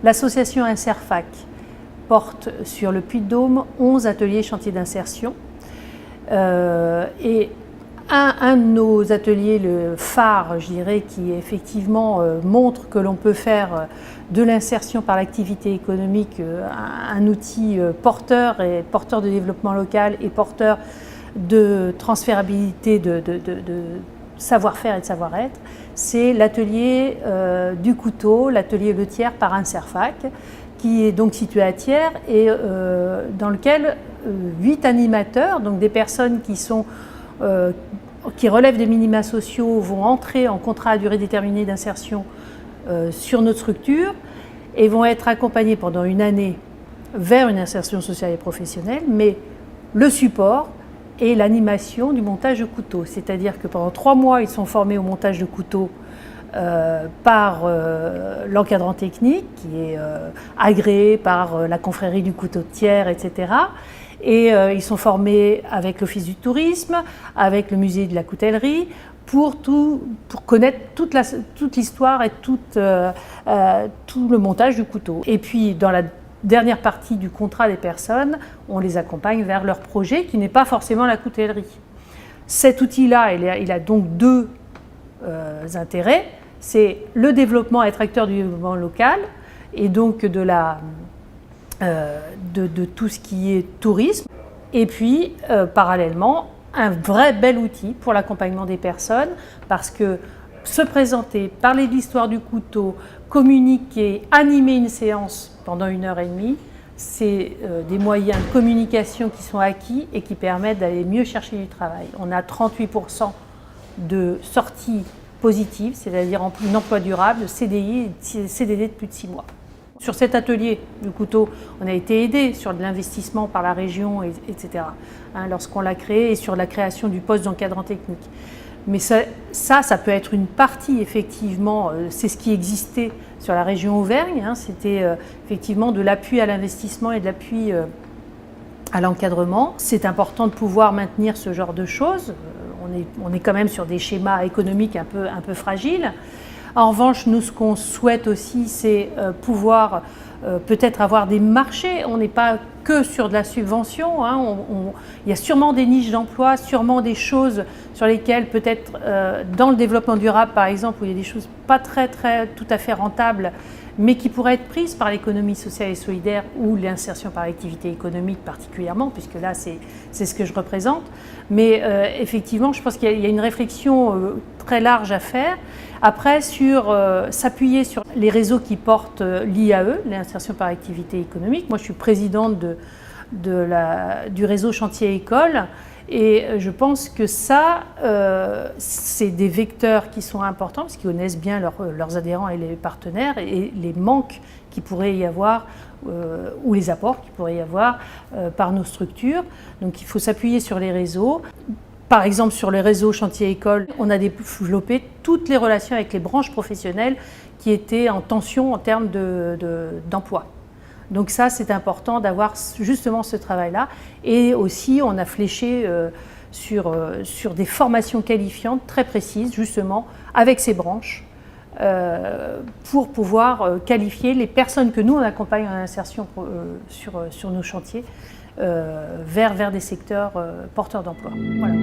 L'association Inserfac porte sur le Puy-de-Dôme 11 ateliers chantiers d'insertion. Et un de nos ateliers, le phare, je dirais, qui effectivement montre que l'on peut faire de l'insertion par l'activité économique un outil porteur de développement local et porteur de transférabilité de savoir-faire et de savoir-être, c'est l'atelier du couteau, l'atelier Le Thiers par Inserfac, qui est donc situé à Thiers et dans lequel 8 animateurs, donc des personnes qui relèvent des minima sociaux, vont entrer en contrat à durée déterminée d'insertion sur notre structure et vont être accompagnés pendant une année vers une insertion sociale et professionnelle, mais le support et l'animation du montage de couteaux. C'est-à-dire que pendant 3 mois, ils sont formés au montage de couteaux par l'encadrant technique qui est agréé par la confrérie du couteau de Thiers, etc. Et ils sont formés avec l'Office du tourisme, avec le musée de la coutellerie, pour connaître toute l'histoire et tout le montage du couteau. Et puis dans la dernière partie du contrat des personnes, on les accompagne vers leur projet qui n'est pas forcément la coutellerie. Cet outil-là, il a donc 2 intérêts. C'est le développement, être acteur du développement local et donc de tout ce qui est tourisme. Et puis, parallèlement, un vrai bel outil pour l'accompagnement des personnes parce que se présenter, parler de l'histoire du couteau, communiquer, animer une séance pendant 1h30, c'est des moyens de communication qui sont acquis et qui permettent d'aller mieux chercher du travail. On a 38% de sorties positives, c'est-à-dire un emploi durable, CDI et CDD de plus de 6 mois. Sur cet atelier du couteau, on a été aidé sur de l'investissement par la région, etc., lorsqu'on l'a créé, et sur la création du poste d'encadrant technique. Mais ça peut être une partie, effectivement, c'est ce qui existait sur la région Auvergne, c'était effectivement de l'appui à l'investissement et de l'appui à l'encadrement. C'est important de pouvoir maintenir ce genre de choses. On est quand même sur des schémas économiques un peu fragiles. En revanche, nous, ce qu'on souhaite aussi, c'est pouvoir peut-être avoir des marchés. On n'est pas que sur de la subvention. Il y a sûrement des niches d'emploi, sûrement des choses sur lesquelles peut-être dans le développement durable, par exemple, où il y a des choses pas tout à fait rentables, mais qui pourraient être prises par l'économie sociale et solidaire ou l'insertion par l'activité économique particulièrement, puisque là, c'est ce que je représente. Mais effectivement, je pense qu'il y a une réflexion très large à faire. Après, s'appuyer sur les réseaux qui portent l'IAE, l'insertion par activité économique. Moi, je suis présidente du réseau Chantier École. Et je pense que ça, c'est des vecteurs qui sont importants parce qu'ils connaissent bien leurs adhérents et les partenaires et les manques qu'il pourrait y avoir ou les apports qu'il pourrait y avoir par nos structures. Donc il faut s'appuyer sur les réseaux. Par exemple, sur le réseau Chantier École, on a développé toutes les relations avec les branches professionnelles qui étaient en tension en termes d'emploi. Donc ça, c'est important d'avoir justement ce travail-là. Et aussi, on a fléché sur des formations qualifiantes très précises, justement, avec ces branches, pour pouvoir qualifier les personnes que nous, on accompagne en insertion sur nos chantiers vers des secteurs porteurs d'emploi. Voilà.